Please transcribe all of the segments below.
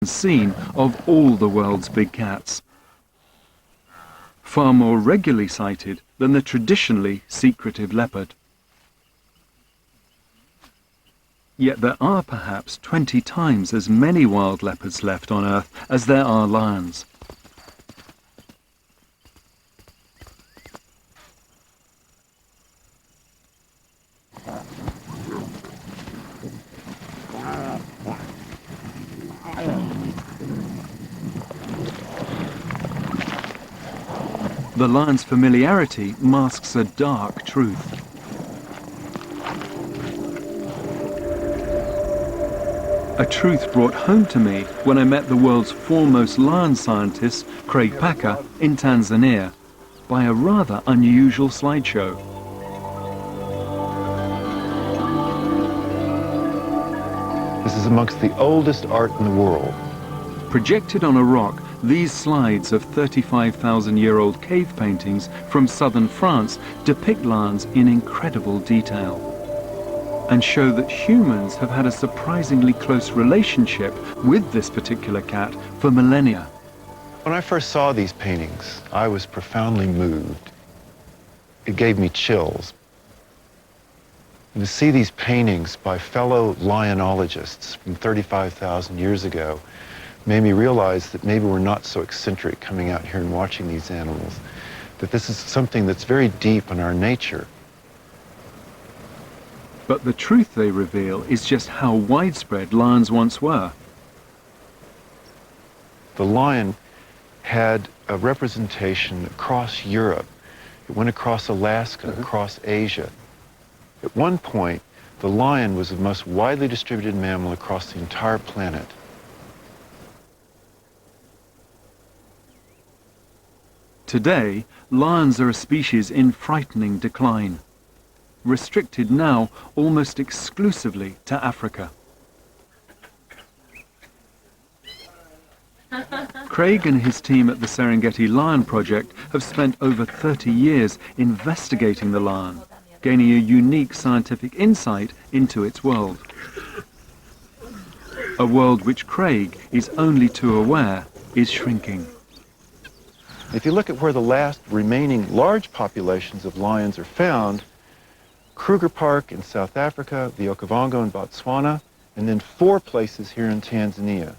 unseen of all the world's big cats. Far more regularly sighted than the traditionally secretive leopard. Yet there are perhaps 20 times as many wild leopards left on Earth as there are lions. The lion's familiarity masks a dark truth. A truth brought home to me when I met the world's foremost lion scientist, Craig Packer, in Tanzania, by a rather unusual slideshow. This is amongst the oldest art in the world. Projected on a rock, these slides of 35,000-year-old cave paintings from southern France depict lions in incredible detail and show that humans have had a surprisingly close relationship with this particular cat for millennia. When I first saw these paintings, I was profoundly moved. It gave me chills. And to see these paintings by fellow lionologists from 35,000 years ago made me realize that maybe we're not so eccentric coming out here and watching these animals, that this is something that's very deep in our nature. But the truth they reveal is just how widespread lions once were. The lion had a representation across Europe. It went across Alaska, across Asia. At one point, the lion was the most widely distributed mammal across the entire planet. Today, lions are a species in frightening decline, restricted now almost exclusively to Africa. Craig and his team at the Serengeti Lion Project have spent over 30 years investigating the lion, gaining a unique scientific insight into its world. A world which Craig is only too aware is shrinking. If you look at where the last remaining large populations of lions are found, Kruger Park in South Africa, the Okavango in Botswana, and then 4 places here in Tanzania.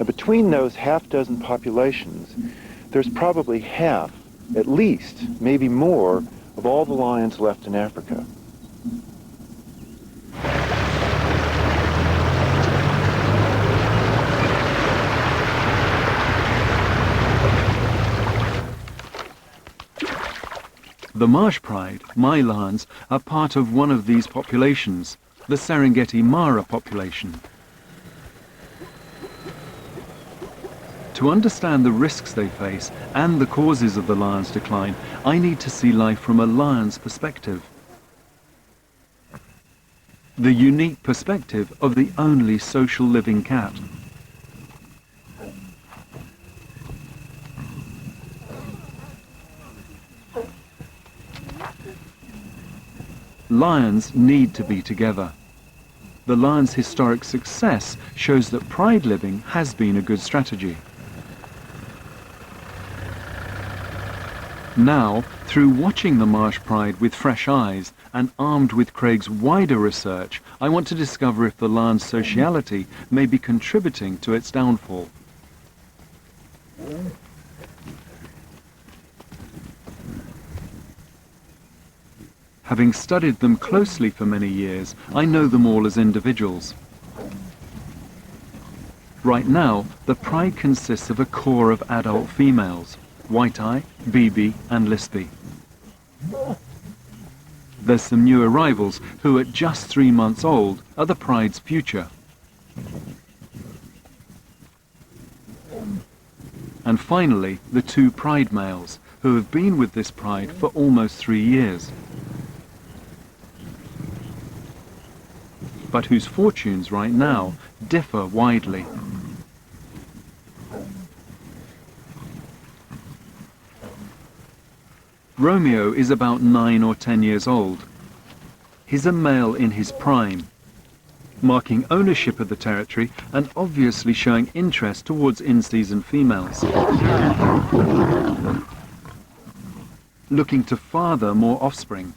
Now, between those half-dozen populations, there's probably half, at least, maybe more, of all the lions left in Africa. The Marsh Pride, my lions, are part of one of these populations, the Serengeti Mara population. To understand the risks they face and the causes of the lion's decline, I need to see life from a lion's perspective. The unique perspective of the only social living cat. Lions need to be together. The lion's historic success shows that pride living has been a good strategy. Now, through watching the Marsh Pride with fresh eyes and armed with Craig's wider research, I want to discover if the lion's sociality may be contributing to its downfall. Having studied them closely for many years, I know them all as individuals. Right now, the pride consists of a core of adult females, White-eye, BB and Lispy. There's some new arrivals who at just 3 months old are the pride's future. And finally, the 2 pride males who have been with this pride for almost 3 years. But whose fortunes right now differ widely. Romeo is about 9 or 10 years old. He's a male in his prime. marking ownership of the territory and obviously showing interest towards in-season females. Looking to father more offspring.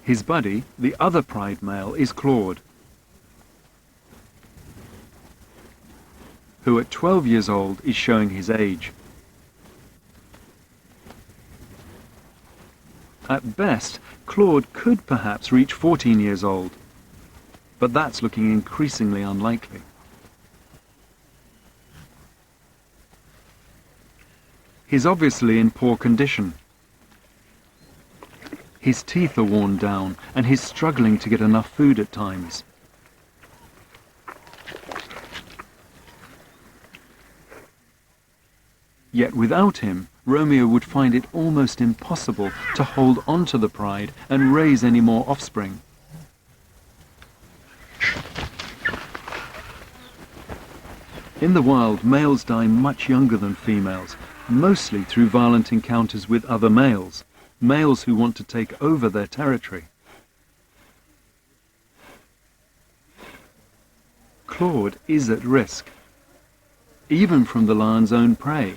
His buddy, the other pride male, is Claude, who at 12 years old is showing his age. At best, Claude could perhaps reach 14 years old, but that's looking increasingly unlikely. He's obviously in poor condition. His teeth are worn down, and he's struggling to get enough food at times. Yet without him, Romeo would find it almost impossible to hold on to the pride and raise any more offspring. In the wild, males die much younger than females, mostly through violent encounters with other males, males who want to take over their territory. Claude is at risk, even from the lion's own prey.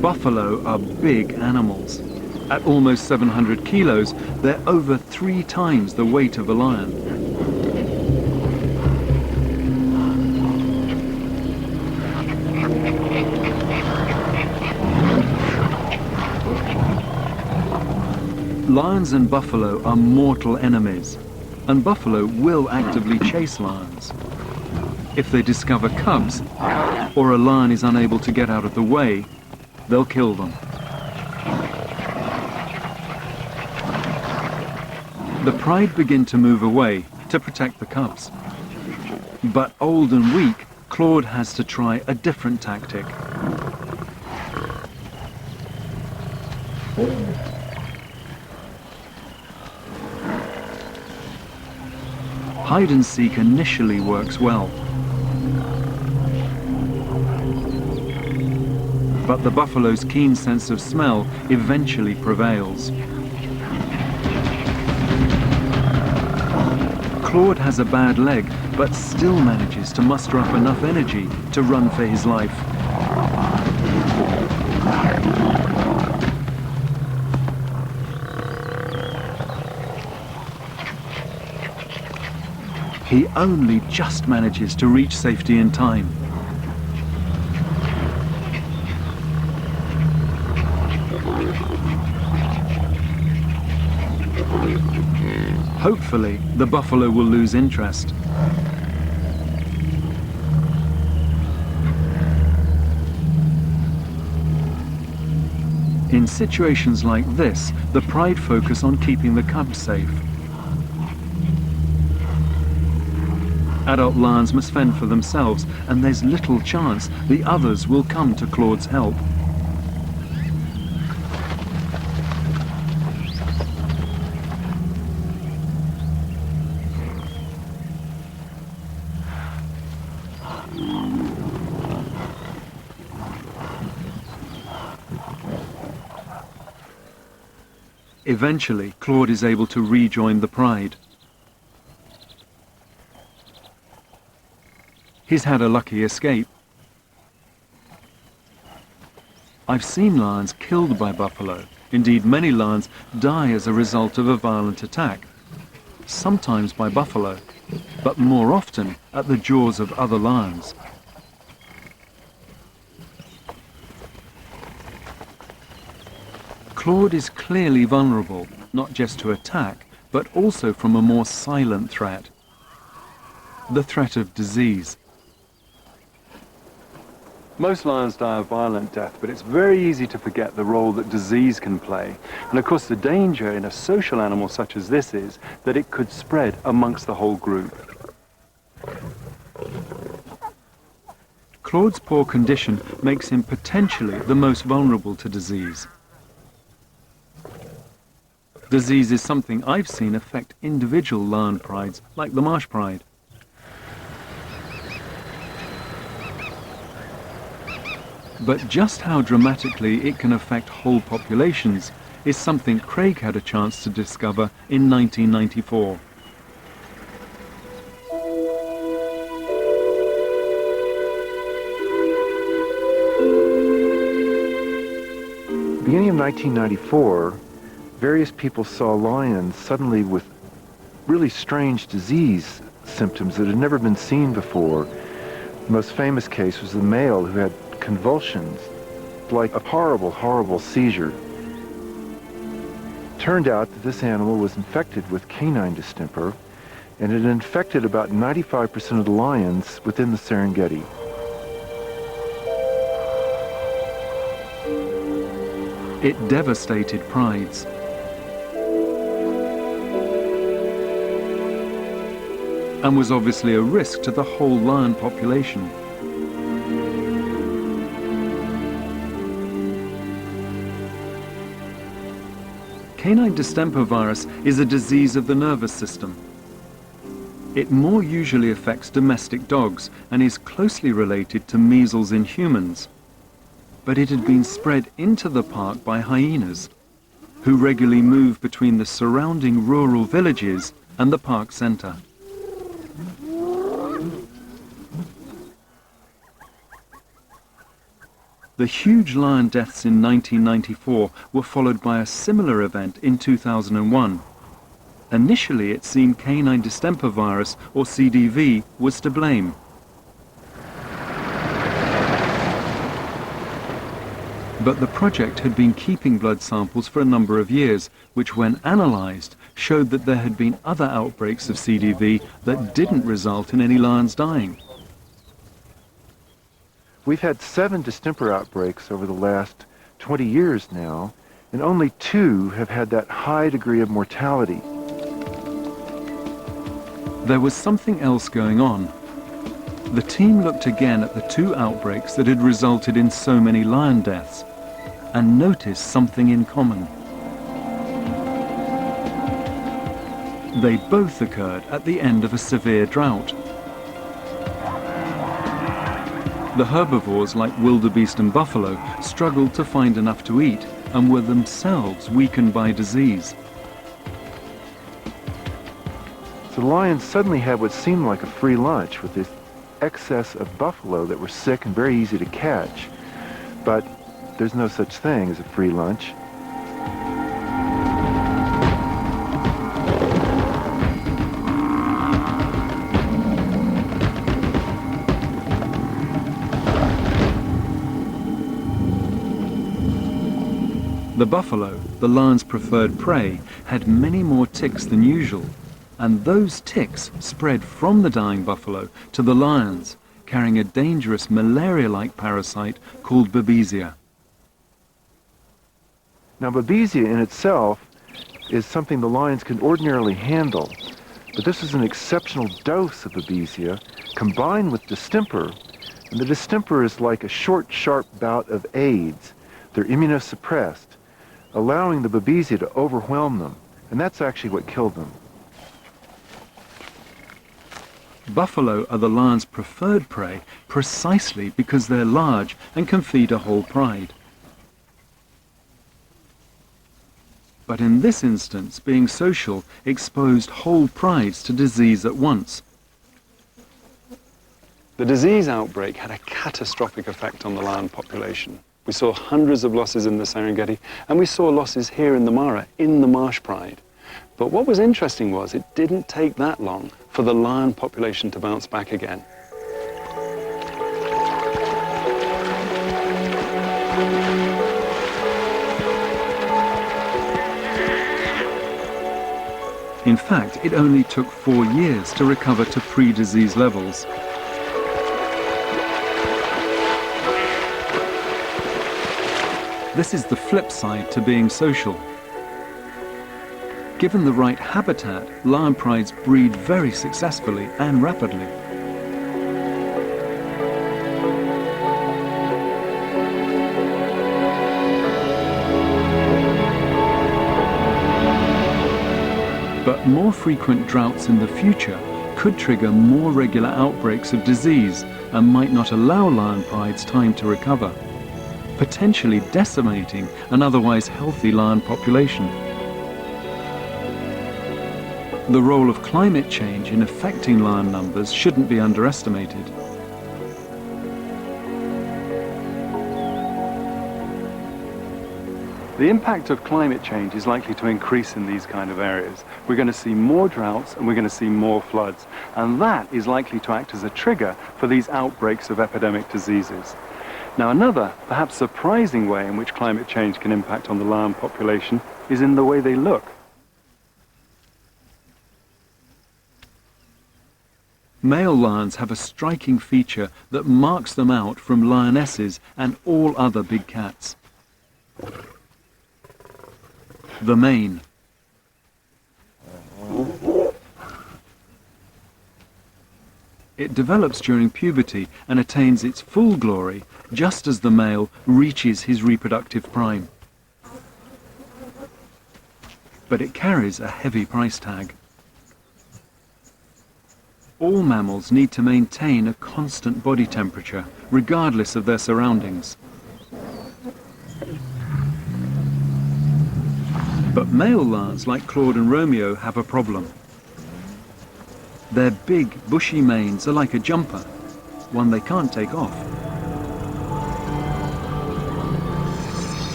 Buffalo are big animals. At almost 700 kilos, they're over 3 times the weight of a lion. Lions and buffalo are mortal enemies, and buffalo will actively chase lions. If they discover cubs, or a lion is unable to get out of the way, they'll kill them. The pride begin to move away to protect the cubs. But old and weak, Claude has to try a different tactic. Hide and seek initially works well. But the buffalo's keen sense of smell eventually prevails. Claude has a bad leg, but still manages to muster up enough energy to run for his life. He only just manages to reach safety in time. Hopefully, the buffalo will lose interest. In situations like this, the pride focus on keeping the cubs safe. Adult lions must fend for themselves, and there's little chance the others will come to Claude's help. Eventually, Claude is able to rejoin the pride. He's had a lucky escape. I've seen lions killed by buffalo. Indeed, many lions die as a result of a violent attack, sometimes by buffalo, but more often at the jaws of other lions. Claude is clearly vulnerable, not just to attack, but also from a more silent threat, the threat of disease. Most lions die a violent death, but it's very easy to forget the role that disease can play. And of course, the danger in a social animal such as this is that it could spread amongst the whole group. Claude's poor condition makes him potentially the most vulnerable to disease. Disease is something I've seen affect individual lion prides, like the marsh pride. But just how dramatically it can affect whole populations is something Craig had a chance to discover in 1994. Beginning of 1994, various people saw lions suddenly with really strange disease symptoms that had never been seen before. The most famous case was the male who had convulsions, like a horrible, horrible seizure. Turned out that this animal was infected with canine distemper, and it infected about 95% of the lions within the Serengeti. It devastated prides. And was obviously a risk to the whole lion population. Canine distemper virus is a disease of the nervous system. It more usually affects domestic dogs and is closely related to measles in humans. But it had been spread into the park by hyenas, who regularly move between the surrounding rural villages and the park center. The huge lion deaths in 1994 were followed by a similar event in 2001. Initially, it seemed canine distemper virus, or CDV, was to blame. But the project had been keeping blood samples for a number of years, which when analyzed showed that there had been other outbreaks of CDV that didn't result in any lions dying. We've had 7 distemper outbreaks over the last 20 years now, and only 2 have had that high degree of mortality. There was something else going on. The team looked again at the 2 outbreaks that had resulted in so many lion deaths, and noticed something in common. They both occurred at the end of a severe drought. The herbivores like wildebeest and buffalo struggled to find enough to eat and were themselves weakened by disease. So the lions suddenly had what seemed like a free lunch with this excess of buffalo that were sick and very easy to catch. But there's no such thing as a free lunch. The buffalo, the lion's preferred prey, had many more ticks than usual, and those ticks spread from the dying buffalo to the lions, carrying a dangerous malaria-like parasite called Babesia. Now, Babesia in itself is something the lions can ordinarily handle, but this is an exceptional dose of Babesia combined with distemper, and the distemper is like a short, sharp bout of AIDS. They're immunosuppressed, allowing the Babesia to overwhelm them, and that's actually what killed them. Buffalo are the lion's preferred prey precisely because they're large and can feed a whole pride. But in this instance, being social exposed whole prides to disease at once. The disease outbreak had a catastrophic effect on the lion population. We saw hundreds of losses in the Serengeti, and we saw losses here in the Mara, in the marsh pride. But what was interesting was it didn't take that long for the lion population to bounce back again. In fact, it only took 4 years to recover to pre-disease levels. This is the flip side to being social. Given the right habitat, lion prides breed very successfully and rapidly. But more frequent droughts in the future could trigger more regular outbreaks of disease and might not allow lion prides time to recover, potentially decimating an otherwise healthy lion population. The role of climate change in affecting lion numbers shouldn't be underestimated. The impact of climate change is likely to increase in these kind of areas. We're going to see more droughts and we're going to see more floods. And that is likely to act as a trigger for these outbreaks of epidemic diseases. Now, another, perhaps surprising way in which climate change can impact on the lion population is in the way they look. Male lions have a striking feature that marks them out from lionesses and all other big cats. The mane. It develops during puberty and attains its full glory just as the male reaches his reproductive prime. But it carries a heavy price tag. All mammals need to maintain a constant body temperature, regardless of their surroundings. But male lions like Claude and Romeo have a problem. Their big, bushy manes are like a jumper, one they can't take off.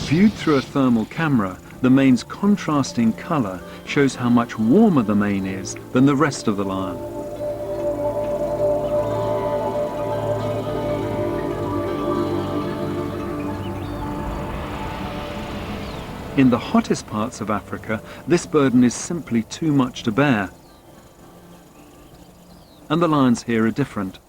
Viewed through a thermal camera, the mane's contrasting color shows how much warmer the mane is than the rest of the lion. In the hottest parts of Africa, this burden is simply too much to bear. And the lions here are different.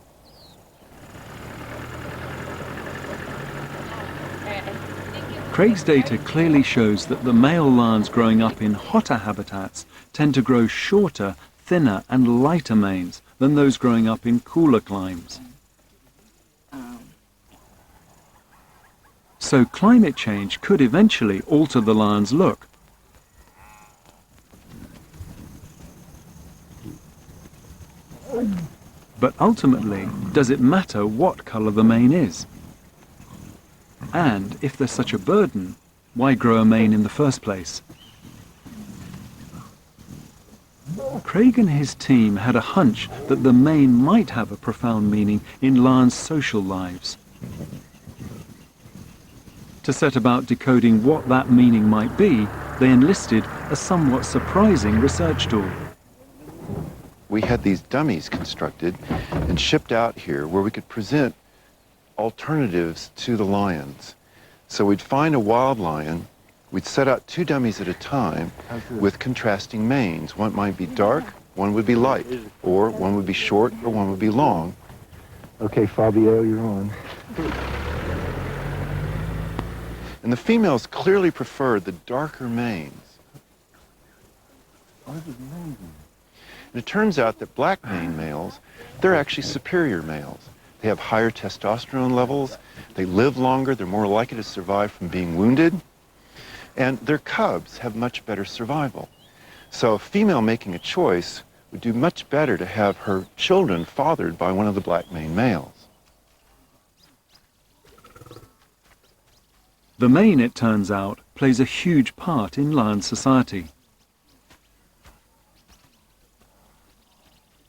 Craig's data clearly shows that the male lions growing up in hotter habitats tend to grow shorter, thinner and lighter manes than those growing up in cooler climes. So climate change could eventually alter the lion's look. But ultimately, does it matter what color the mane is? And if there's such a burden, why grow a mane in the first place? Craig and his team had a hunch that the mane might have a profound meaning in lions' social lives. To set about decoding what that meaning might be, they enlisted a somewhat surprising research tool. We had these dummies constructed and shipped out here where we could present alternatives to the lions. So we'd find a wild lion, we'd set out 2 dummies at a time with contrasting manes. One might be dark, one would be light, or one would be short, or one would be long. Okay, Fabio, you're on. And the females clearly preferred the darker manes. Oh, this is amazing. And it turns out that black mane males, they're actually superior males. They have higher testosterone levels, they live longer, they're more likely to survive from being wounded, and their cubs have much better survival. So a female making a choice would do much better to have her children fathered by one of the black mane males. The mane, it turns out, plays a huge part in lion society.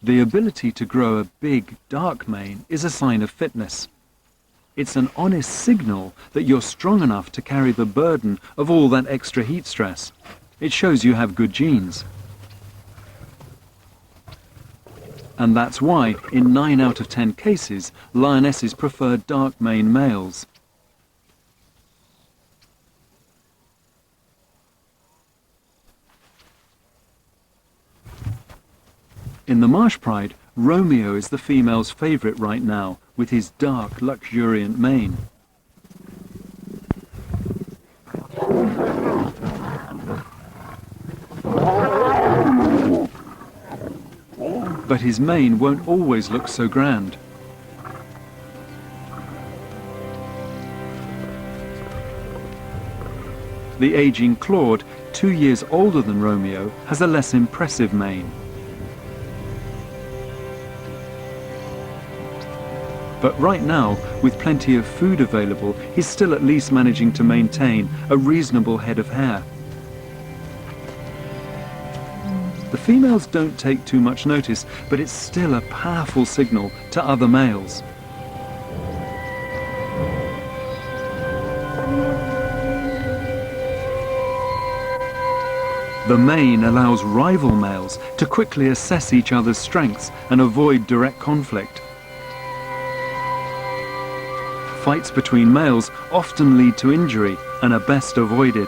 The ability to grow a big, dark mane is a sign of fitness. It's an honest signal that you're strong enough to carry the burden of all that extra heat stress. It shows you have good genes. And that's why, in 9 out of 10 cases, lionesses prefer dark mane males. In the Marsh Pride, Romeo is the female's favorite right now, with his dark, luxuriant mane. But his mane won't always look so grand. The aging Claude, 2 years older than Romeo, has a less impressive mane. But right now, with plenty of food available, he's still at least managing to maintain a reasonable head of hair. The females don't take too much notice, but it's still a powerful signal to other males. The mane allows rival males to quickly assess each other's strengths and avoid direct conflict. Fights between males often lead to injury and are best avoided.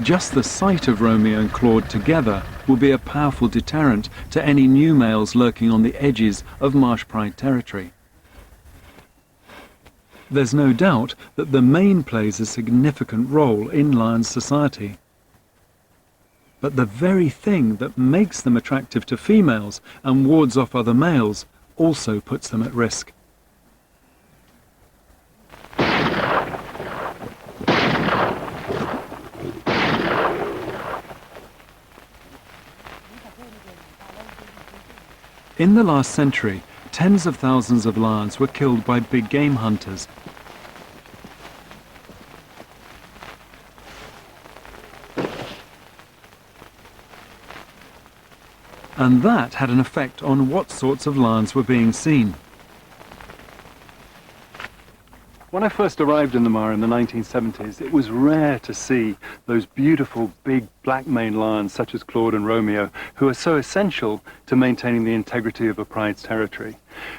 Just the sight of Romeo and Claude together will be a powerful deterrent to any new males lurking on the edges of marsh pride territory. There's no doubt that the mane plays a significant role in lion society. But the very thing that makes them attractive to females and wards off other males also puts them at risk. In the last century, tens of thousands of lions were killed by big game hunters. And that had an effect on what sorts of lions were being seen. When I first arrived in the Mara in the 1970s, it was rare to see those beautiful big black maned lions such as Claude and Romeo, who are so essential to maintaining the integrity of a pride's territory.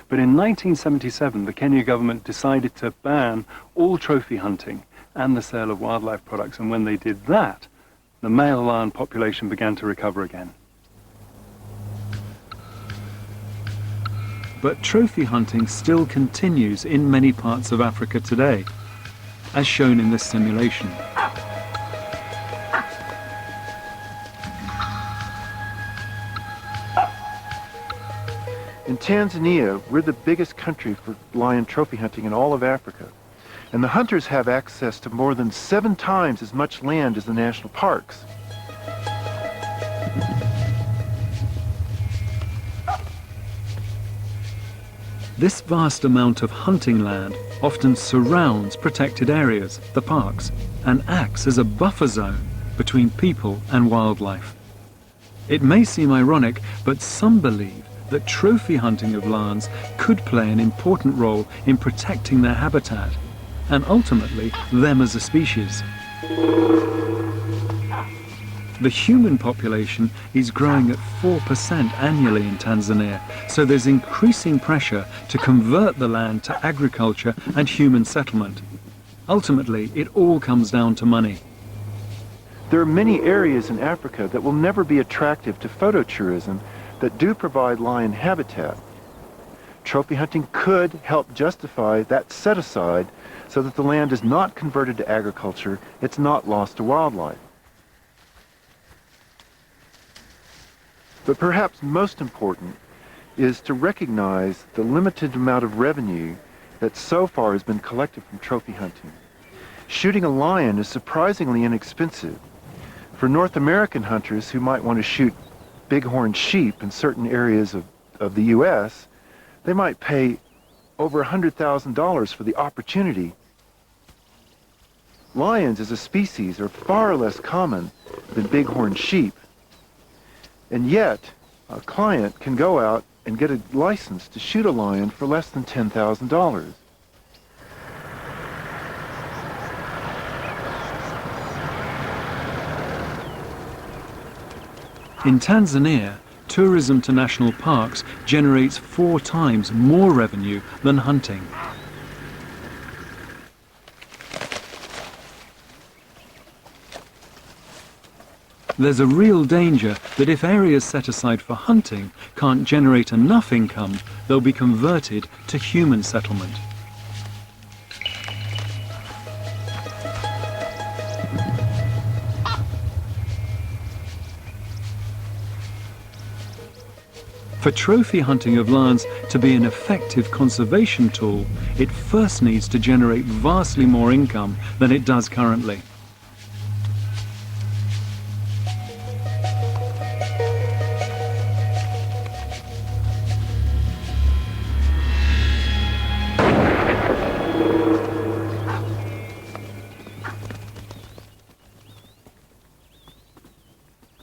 But in 1977, the Kenya government decided to ban all trophy hunting and the sale of wildlife products, and when they did that, the male lion population began to recover again. But trophy hunting still continues in many parts of Africa today, as shown in this simulation. In Tanzania, we're the biggest country for lion trophy hunting in all of Africa. And the hunters have access to more than 7 times as much land as the national parks. This vast amount of hunting land often surrounds protected areas, the parks, and acts as a buffer zone between people and wildlife. It may seem ironic, but some believe that trophy hunting of lions could play an important role in protecting their habitat, and ultimately them as a species. The human population is growing at 4% annually in Tanzania, so there's increasing pressure to convert the land to agriculture and human settlement. Ultimately, it all comes down to money. There are many areas in Africa that will never be attractive to phototourism that do provide lion habitat. Trophy hunting could help justify that set-aside so that the land is not converted to agriculture, it's not lost to wildlife. But perhaps most important is to recognize the limited amount of revenue that so far has been collected from trophy hunting. Shooting a lion is surprisingly inexpensive. For North American hunters who might want to shoot bighorn sheep in certain areas of the U.S., they might pay over $100,000 for the opportunity. Lions as a species are far less common than bighorn sheep. And yet, a client can go out and get a license to shoot a lion for less than $10,000. In Tanzania, tourism to national parks generates 4 times more revenue than hunting. There's a real danger that if areas set aside for hunting can't generate enough income, they'll be converted to human settlement. For trophy hunting of lions to be an effective conservation tool, it first needs to generate vastly more income than it does currently.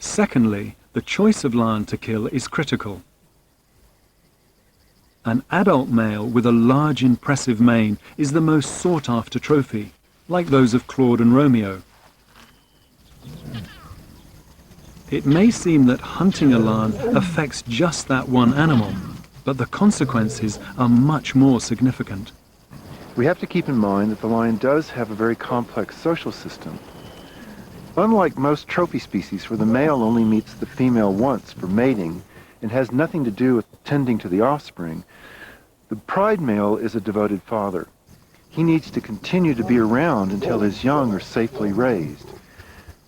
Secondly, the choice of lion to kill is critical. An adult male with a large impressive mane is the most sought-after trophy, like those of Claude and Romeo. It may seem that hunting a lion affects just that one animal, but the consequences are much more significant. We have to keep in mind that the lion does have a very complex social system. Unlike most trophy species where the male only meets the female once for mating and has nothing to do with tending to the offspring, the pride male is a devoted father. He needs to continue to be around until his young are safely raised.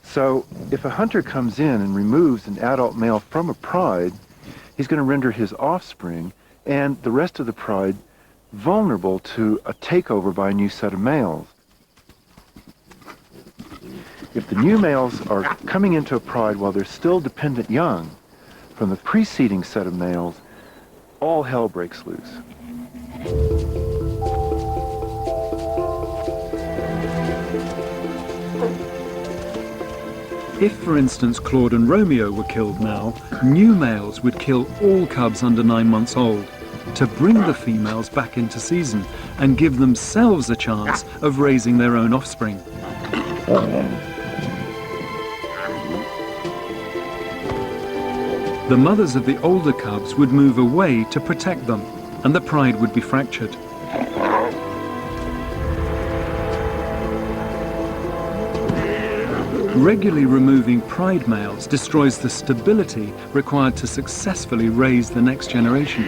So if a hunter comes in and removes an adult male from a pride, he's going to render his offspring and the rest of the pride vulnerable to a takeover by a new set of males. If the new males are coming into a pride while they're still dependent young from the preceding set of males, all hell breaks loose. If, for instance, Claude and Romeo were killed now, new males would kill all cubs under 9 months old to bring the females back into season and give themselves a chance of raising their own offspring. The mothers of the older cubs would move away to protect them, and the pride would be fractured. Regularly removing pride males destroys the stability required to successfully raise the next generation.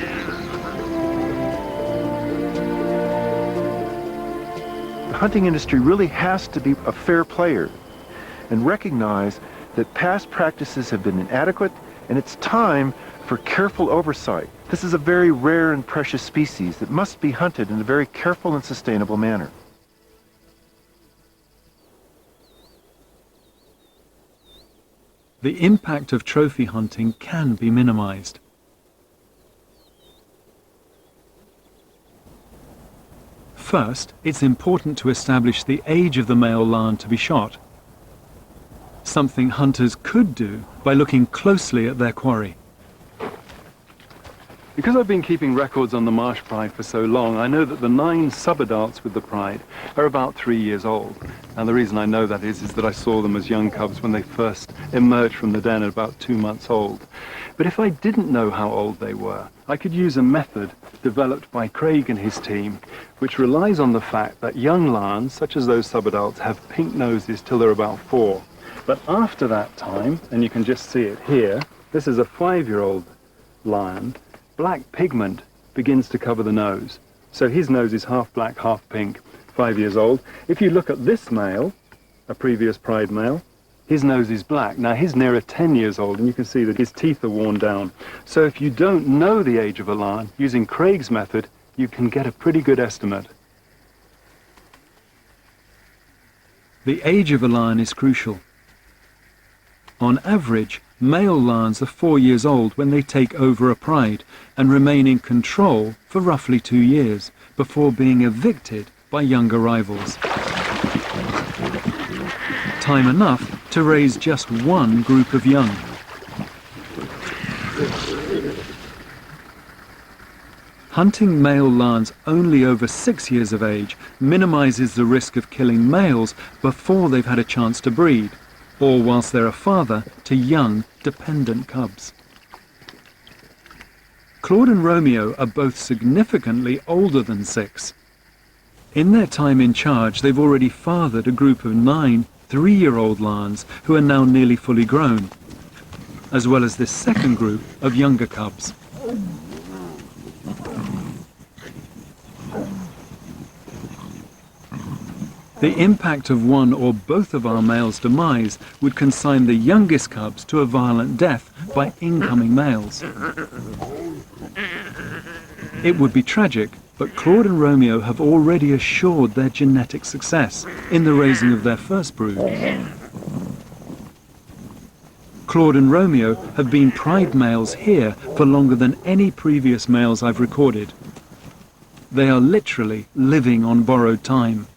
The hunting industry really has to be a fair player and recognize that past practices have been inadequate, and it's time for careful oversight. This is a very rare and precious species that must be hunted in a very careful and sustainable manner. The impact of trophy hunting can be minimized. First, it's important to establish the age of the male lion to be shot, something hunters could do by looking closely at their quarry. Because I've been keeping records on the marsh pride for so long, I know that the 9 subadults with the pride are about 3 years old. And the reason I know that is that I saw them as young cubs when they first emerged from the den at about 2 months old. But if I didn't know how old they were, I could use a method developed by Craig and his team, which relies on the fact that young lions, such as those subadults, have pink noses till they're about 4. But after that time, and you can just see it here, this is a 5-year-old lion, black pigment begins to cover the nose. So his nose is half black, half pink, 5 years old. If you look at this male, a previous pride male, his nose is black. Now he's nearer 10 years old, and you can see that his teeth are worn down. So if you don't know the age of a lion, using Craig's method, you can get a pretty good estimate. The age of a lion is crucial. On average, male lions are 4 years old when they take over a pride and remain in control for roughly 2 years before being evicted by younger rivals. Time enough to raise just one group of young. Hunting male lions only over 6 years of age minimizes the risk of killing males before they've had a chance to breed, or whilst they're a father to young, dependent cubs. Claude and Romeo are both significantly older than 6. In their time in charge, they've already fathered a group of 9 3-year-old lions who are now nearly fully grown, as well as this second group of younger cubs. The impact of one or both of our males' demise would consign the youngest cubs to a violent death by incoming males. It would be tragic, but Claude and Romeo have already assured their genetic success in the raising of their first brood. Claude and Romeo have been pride males here for longer than any previous males I've recorded. They are literally living on borrowed time.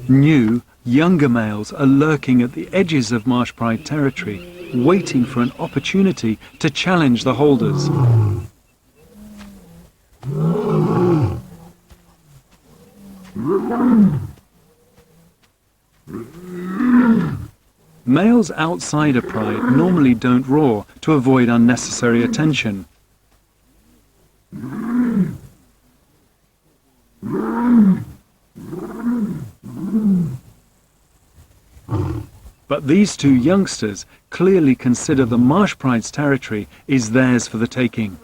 New, younger males are lurking at the edges of marsh pride territory, waiting for an opportunity to challenge the holders. Males outside a pride normally don't roar to avoid unnecessary attention. But these two youngsters clearly consider the marsh pride's territory is theirs for the taking.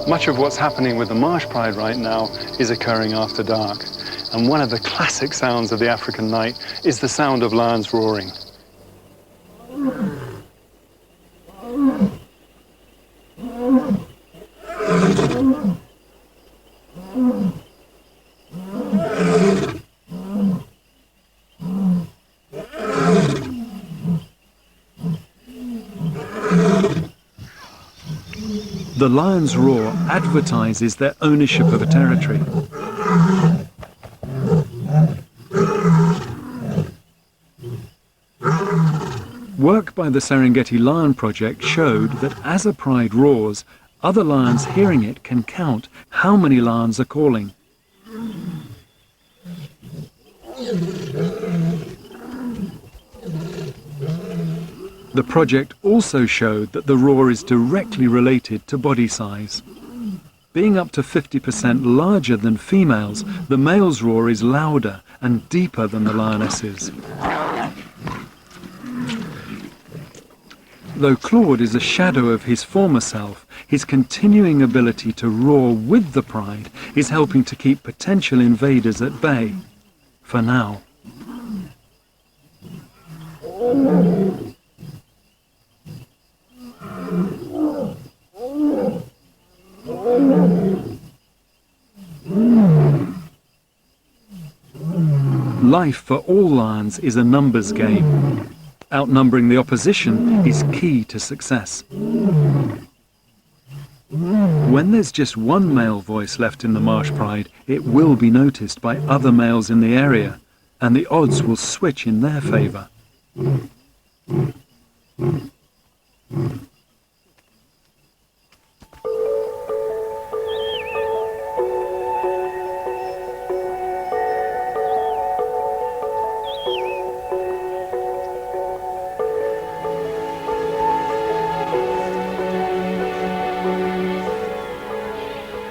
Much of what's happening with the marsh pride right now is occurring after dark. And one of the classic sounds of the African night is the sound of lions roaring. The lion's roar advertises their ownership of a territory. Work by the Serengeti Lion Project showed that as a pride roars, other lions hearing it can count how many lions are calling. The project also showed that the roar is directly related to body size. Being up to 50% larger than females, the male's roar is louder and deeper than the lioness's. Though Claude is a shadow of his former self, his continuing ability to roar with the pride is helping to keep potential invaders at bay. For now. Life for all lions is a numbers game. Outnumbering the opposition is key to success. When there's just one male voice left in the marsh pride, it will be noticed by other males in the area, and the odds will switch in their favor.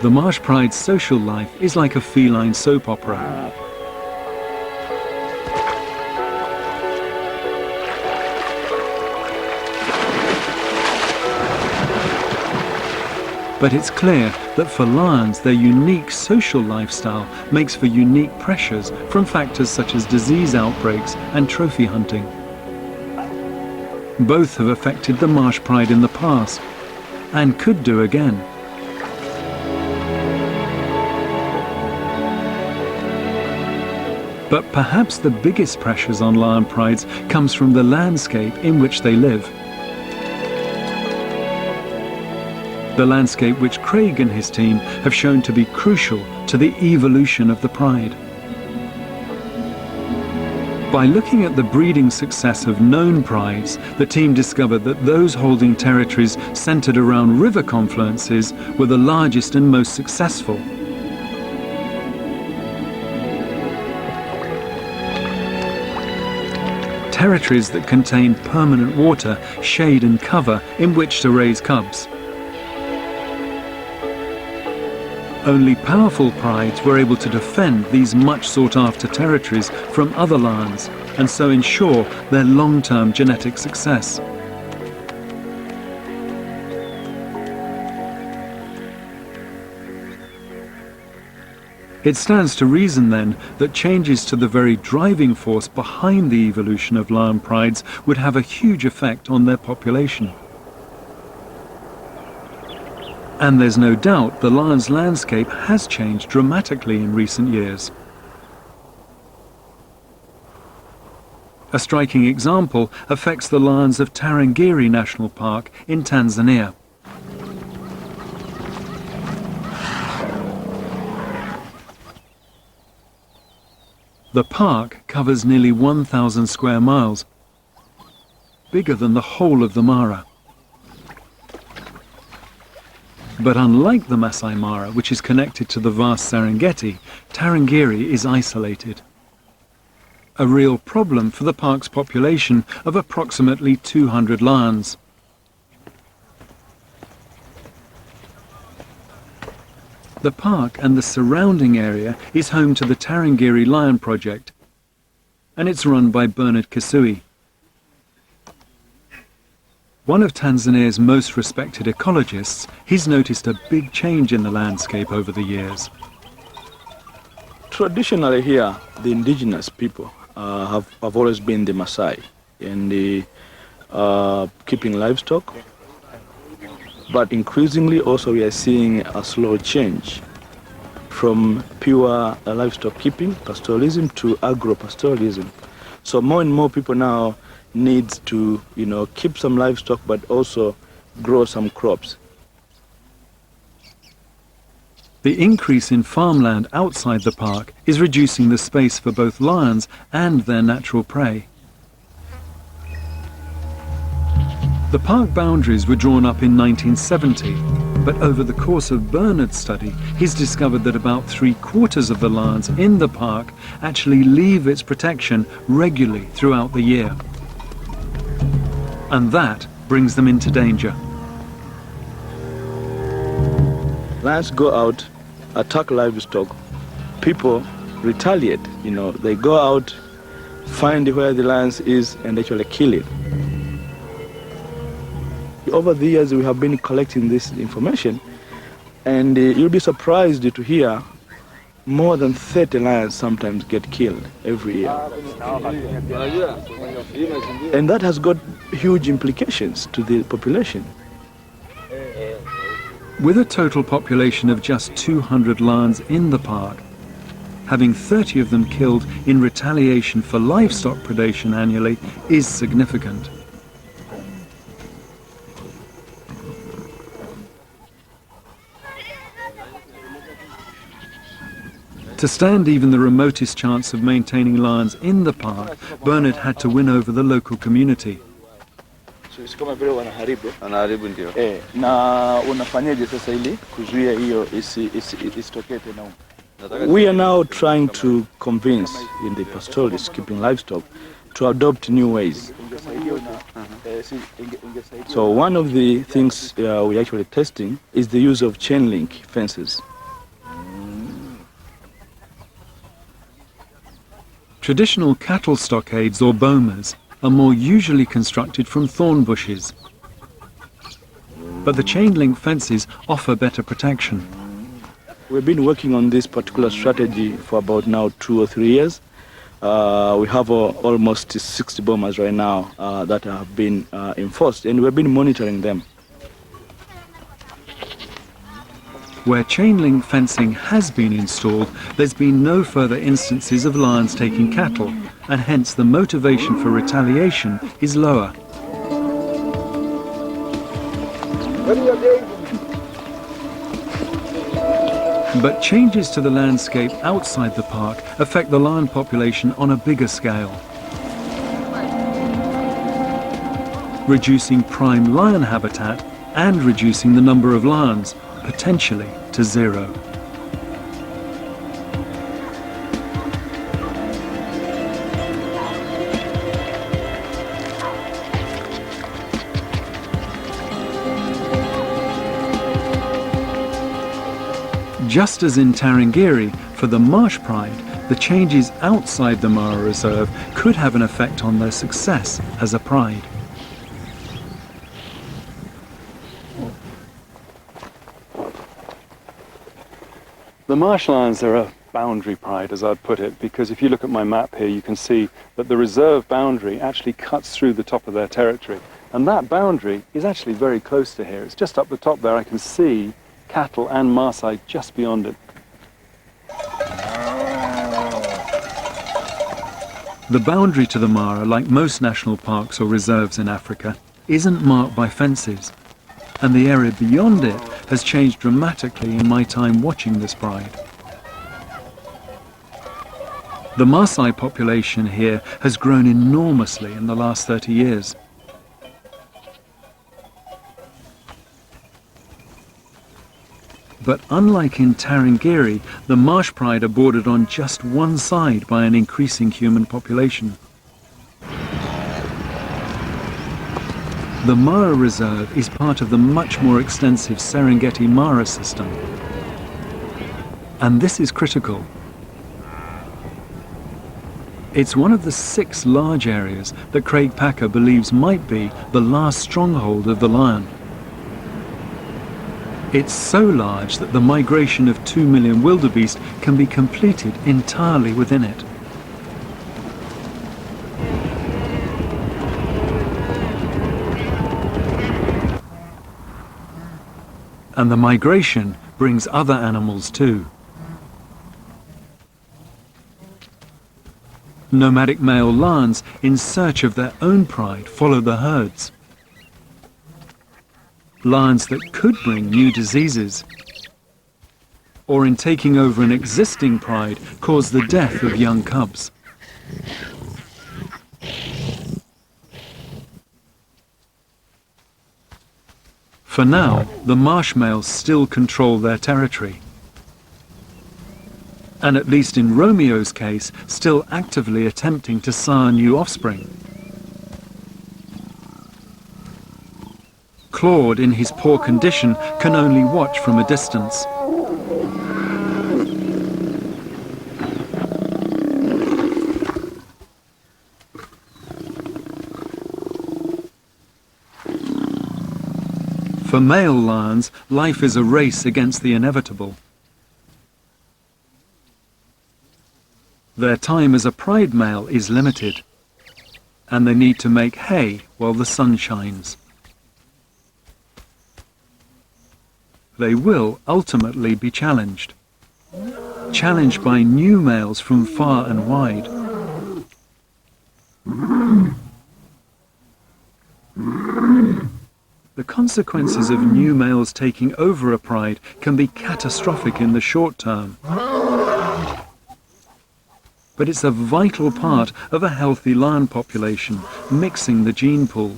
The marsh pride's social life is like a feline soap opera. But it's clear that for lions, their unique social lifestyle makes for unique pressures from factors such as disease outbreaks and trophy hunting. Both have affected the marsh pride in the past, and could do again. But perhaps the biggest pressures on lion prides comes from the landscape in which they live. the landscape which Craig and his team have shown to be crucial to the evolution of the pride. By looking at the breeding success of known prides, the team discovered that those holding territories centered around river confluences were the largest and most successful. Territories that contained permanent water, shade and cover in which to raise cubs. Only powerful prides were able to defend these much sought-after territories from other lions and so ensure their long-term genetic success. It stands to reason then that changes to the very driving force behind the evolution of lion prides would have a huge effect on their population. And there's no doubt the lion's landscape has changed dramatically in recent years. A striking example affects the lions of Tarangire National Park in Tanzania. The park covers nearly 1,000 square miles, bigger than the whole of the Mara. But unlike the Masai Mara, which is connected to the vast Serengeti, Tarangire is isolated. A real problem for the park's population of approximately 200 lions. The park and the surrounding area is home to the Tarangire Lion Project, and it's run by Bernard Kisui. One of Tanzania's most respected ecologists, he's noticed a big change in the landscape over the years. Traditionally here, the indigenous people have always been the Maasai and the keeping livestock. But increasingly also we are seeing a slow change from pure livestock keeping, pastoralism, to agro-pastoralism. So more and more people now needs to, keep some livestock but also grow some crops. The increase in farmland outside the park is reducing the space for both lions and their natural prey. The park boundaries were drawn up in 1970, but over the course of Bernard's study, he's discovered that about 3/4 of the lions in the park actually leave its protection regularly throughout the year. And that brings them into danger. Lions go out, attack livestock. People retaliate, they go out, find where the lion is and actually kill it. Over the years we have been collecting this information, and you'll be surprised to hear more than 30 lions sometimes get killed every year. And that has got huge implications to the population. With a total population of just 200 lions in the park, having 30 of them killed in retaliation for livestock predation annually is significant. To stand even the remotest chance of maintaining lions in the park, Bernard had to win over the local community. We are now trying to convince the pastoralists keeping livestock to adopt new ways. So one of the things we're actually testing is the use of chain link fences. Traditional cattle stockades or bomas are more usually constructed from thorn bushes. But the chain link fences offer better protection. We've been working on this particular strategy for about now 2 or 3 years. We have almost 60 bomas right now that have been enforced, and we've been monitoring them. Where chain link fencing has been installed, there's been no further instances of lions taking cattle, and hence the motivation for retaliation is lower. But changes to the landscape outside the park affect the lion population on a bigger scale, reducing prime lion habitat and reducing the number of lions, potentially to zero. Just as in Tarangire, for the marsh pride, the changes outside the Mara Reserve could have an effect on their success as a pride. The marsh lions are a boundary pride, as I'd put it, because if you look at my map here, you can see that the reserve boundary actually cuts through the top of their territory. And that boundary is actually very close to here. It's just up the top there. I can see cattle and Maasai just beyond it. The boundary to the Mara, like most national parks or reserves in Africa, isn't marked by fences, and the area beyond it has changed dramatically in my time watching this pride. The Maasai population here has grown enormously in the last 30 years. But unlike in Tarangire, the marsh pride are bordered on just one side by an increasing human population. The Mara Reserve is part of the much more extensive Serengeti Mara system. And this is critical. It's one of the 6 large areas that Craig Packer believes might be the last stronghold of the lion. It's so large that the migration of 2 million wildebeest can be completed entirely within it. And the migration brings other animals too. Nomadic male lions in search of their own pride follow the herds. Lions that could bring new diseases, or in taking over an existing pride, cause the death of young cubs. For now, the marsh males still control their territory, and at least in Romeo's case, still actively attempting to sire new offspring. Claude, in his poor condition, can only watch from a distance. For male lions, life is a race against the inevitable. Their time as a pride male is limited, and they need to make hay while the sun shines. They will ultimately be challenged by new males from far and wide. The consequences of new males taking over a pride can be catastrophic in the short term. But it's a vital part of a healthy lion population, mixing the gene pool.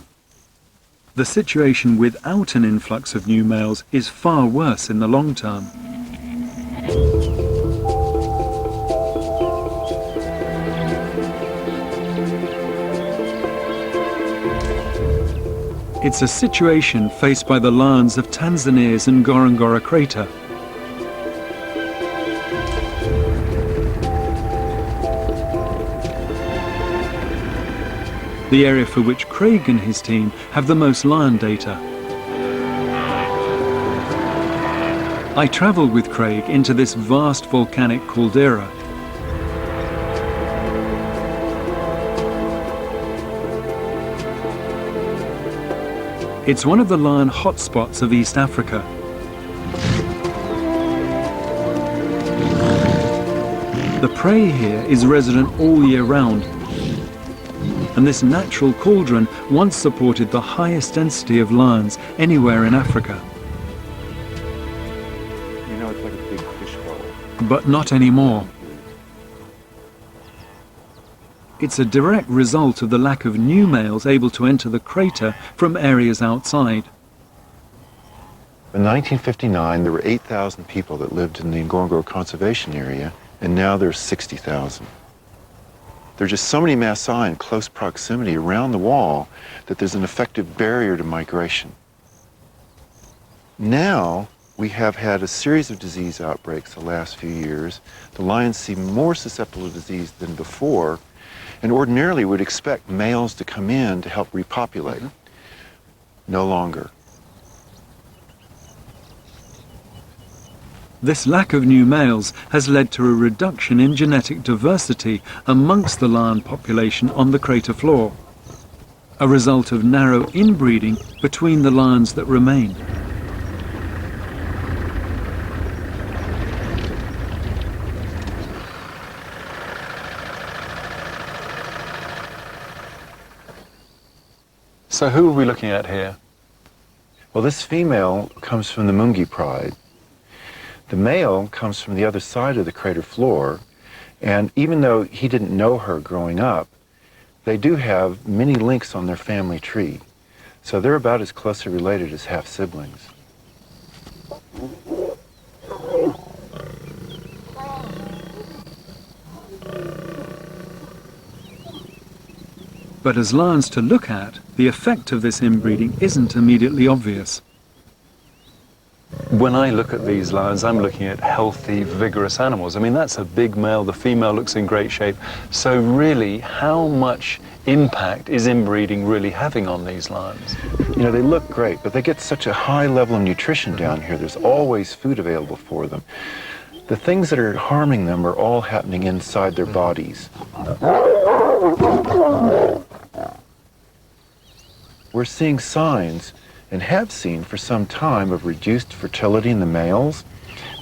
The situation without an influx of new males is far worse in the long term. It's a situation faced by the lions of Tanzania's Ngorongoro Crater. The area for which Craig and his team have the most lion data. I travelled with Craig into this vast volcanic caldera. It's one of the lion hotspots of East Africa. The prey here is resident all year round, and this natural cauldron once supported the highest density of lions anywhere in Africa. You know, it's like a big fishbowl. but not anymore. It's a direct result of the lack of new males able to enter the crater from areas outside. In 1959, there were 8,000 people that lived in the Ngorongoro Conservation Area, and now there's 60,000. There are just so many Maasai in close proximity around the wall that there's an effective barrier to migration. Now, we have had a series of disease outbreaks the last few years. The lions seem more susceptible to disease than before, and ordinarily would expect males to come in to help repopulate. No longer. This lack of new males has led to a reduction in genetic diversity amongst the lion population on the crater floor, a result of narrow inbreeding between the lions that remain. So who are we looking at here? Well, this female comes from the Mungi Pride. The male comes from the other side of the crater floor, and even though he didn't know her growing up, they do have many links on their family tree. So they're about as closely related as half-siblings. But as lions to look at, the effect of this inbreeding isn't immediately obvious. When I look at these lions, I'm looking at healthy, vigorous animals. I mean, that's a big male. The female looks in great shape. So really, how much impact is inbreeding really having on these lions? You know, they look great, but they get such a high level of nutrition down here. There's always food available for them. The things that are harming them are all happening inside their bodies. We're seeing signs, and have seen for some time, of reduced fertility in the males.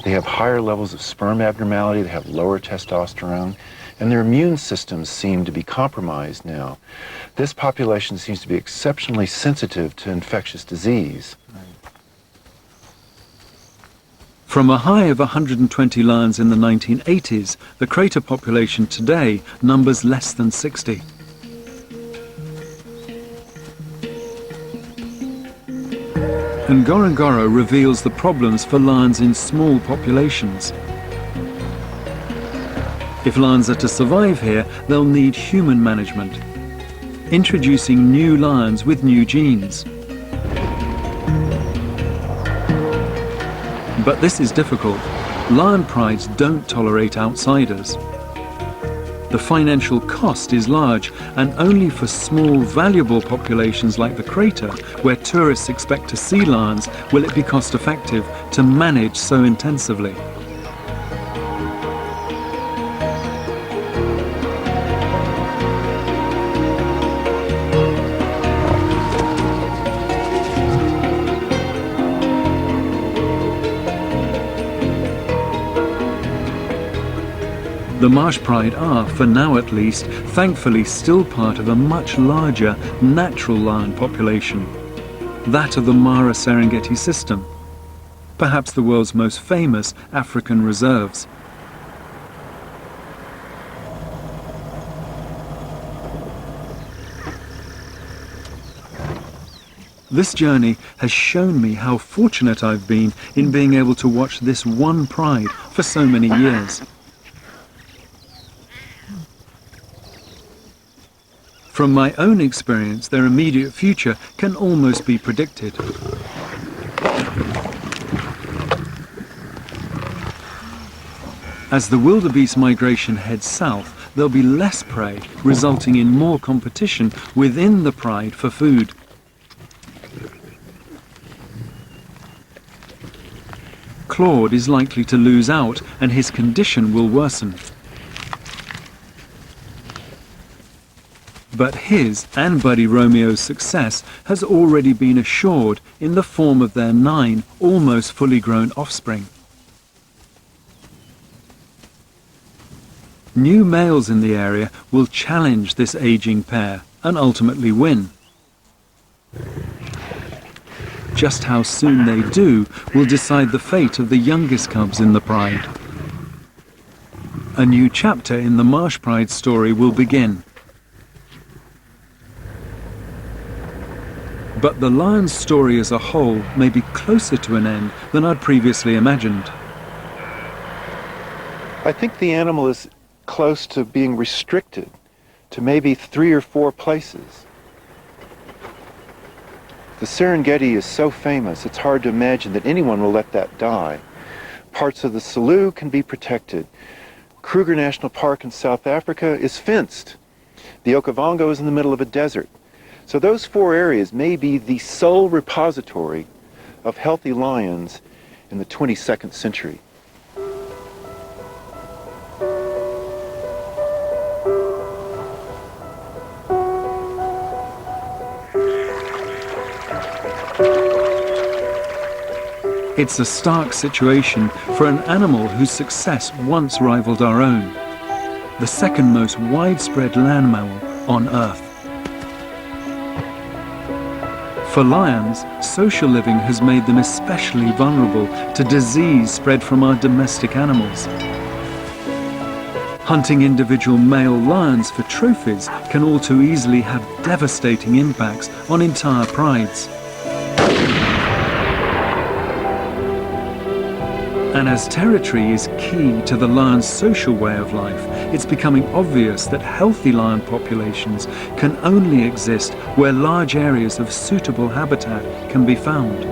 They have higher levels of sperm abnormality, they have lower testosterone, and their immune systems seem to be compromised now. This population seems to be exceptionally sensitive to infectious disease. From a high of 120 lions in the 1980s, the crater population today numbers less than 60. Ngorongoro reveals the problems for lions in small populations. If lions are to survive here, they'll need human management, introducing new lions with new genes. But this is difficult. Lion prides don't tolerate outsiders. The financial cost is large, and only for small, valuable populations like the crater, where tourists expect to see lions, will it be cost-effective to manage so intensively. The marsh pride are, for now at least, thankfully still part of a much larger natural lion population, that of the Mara Serengeti system, perhaps the world's most famous African reserves. This journey has shown me how fortunate I've been in being able to watch this one pride for so many years. From my own experience, their immediate future can almost be predicted. As the wildebeest migration heads south, there'll be less prey, resulting in more competition within the pride for food. Claude is likely to lose out, and his condition will worsen. But his and Buddy Romeo's success has already been assured in the form of their 9 almost fully grown offspring. New males in the area will challenge this aging pair and ultimately win. Just how soon they do will decide the fate of the youngest cubs in the pride. a new chapter in the Marsh Pride story will begin. But the lion's story as a whole may be closer to an end than I'd previously imagined. I think the animal is close to being restricted to maybe 3 or 4 places. The Serengeti is so famous, it's hard to imagine that anyone will let that die. Parts of the Selous can be protected. Kruger National Park in South Africa is fenced. The Okavango is in the middle of a desert. So those 4 areas may be the sole repository of healthy lions in the 22nd century. It's a stark situation for an animal whose success once rivaled our own, the second most widespread land mammal on Earth. For lions, social living has made them especially vulnerable to disease spread from our domestic animals. Hunting individual male lions for trophies can all too easily have devastating impacts on entire prides. And as territory is key to the lion's social way of life, it's becoming obvious that healthy lion populations can only exist where large areas of suitable habitat can be found.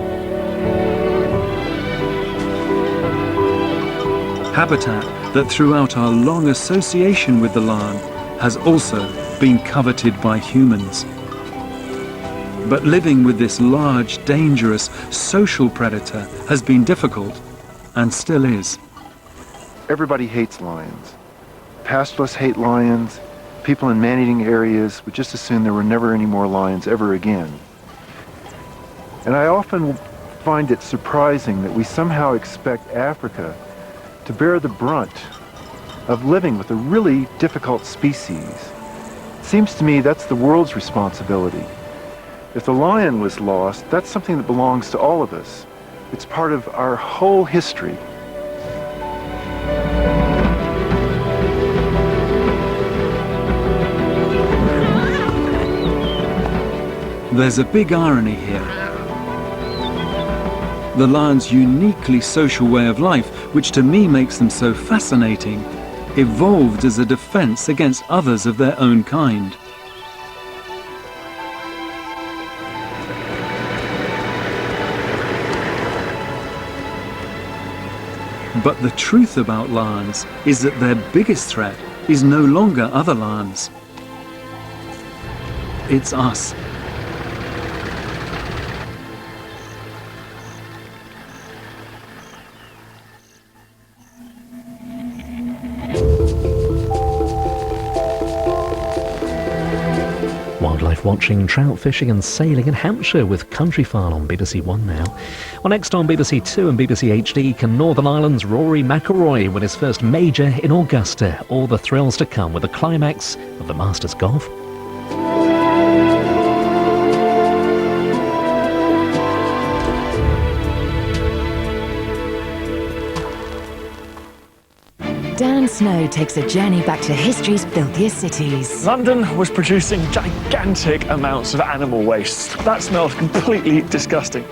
Habitat that throughout our long association with the lion has also been coveted by humans. But living with this large, dangerous social predator has been difficult. And still is. Everybody hates lions. Pastoralists hate lions. People in man-eating areas would just assume there were never any more lions ever again. And I often find it surprising that we somehow expect Africa to bear the brunt of living with a really difficult species. It seems to me that's the world's responsibility. If the lion was lost, that's something that belongs to all of us. It's part of our whole history. There's a big irony here. The lion's uniquely social way of life, which to me makes them so fascinating, evolved as a defense against others of their own kind. But the truth about lions is that their biggest threat is no longer other lions. It's us. Wildlife watching, trout fishing and sailing in Hampshire with Countryfile on BBC One now. Well, next on BBC Two and BBC HD, can Northern Ireland's Rory McIlroy win his first major in Augusta? All the thrills to come with the climax of the Masters Golf. Dan Snow takes a journey back to history's filthiest cities. London was producing gigantic amounts of animal waste. That smelled completely disgusting.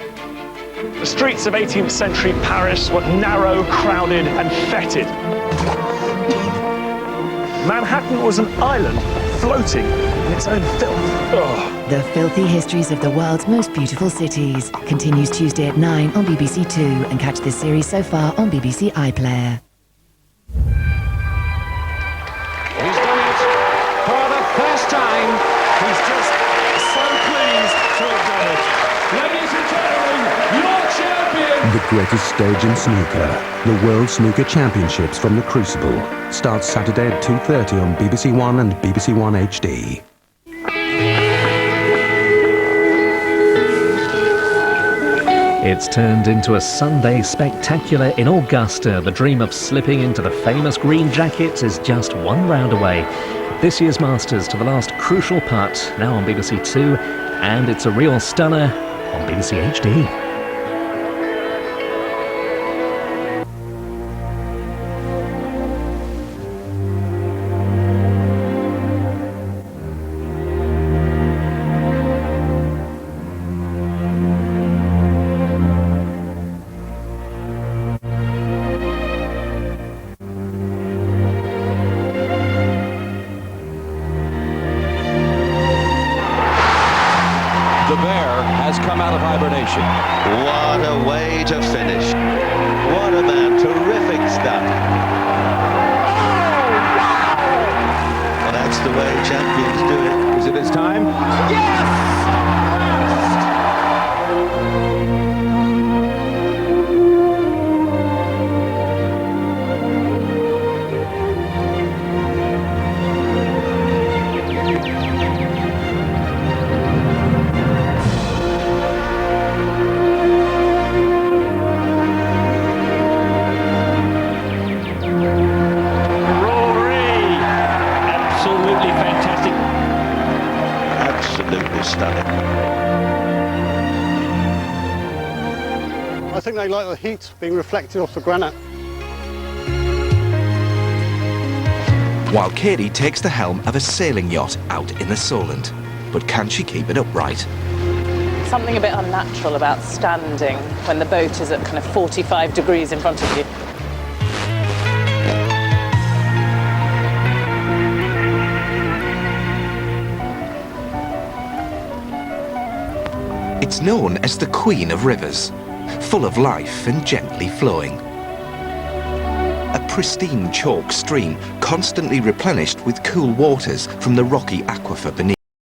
The streets of 18th century Paris were narrow, crowded and fetid. Manhattan was an island floating in its own filth. Ugh. The filthy histories of the world's most beautiful cities continues Tuesday at 9 on BBC Two, and catch this series so far on BBC iPlayer. He's done it for the first time. He's just so pleased to have done it. Ladies and gentlemen, your champion! The greatest stage in snooker, the World Snooker Championships from the Crucible, starts Saturday at 2:30 on BBC One and BBC One HD. It's turned into a Sunday spectacular in Augusta. The dream of slipping into the famous green jackets is just one round away. This year's Masters to the last crucial putt, now on BBC Two, and it's a real stunner on BBC HD. of hibernation. What a way to finish. What a man, terrific stuff. Well, that's the way champions do it. Is it his time? Yes! Stunning. I think they like the heat being reflected off the granite. While Katie takes the helm of a sailing yacht out in the Solent. But can she keep it upright? Something a bit unnatural about standing when the boat is at kind of 45 degrees in front of you. It's known as the Queen of Rivers, full of life and gently flowing. A pristine chalk stream constantly replenished with cool waters from the rocky aquifer beneath.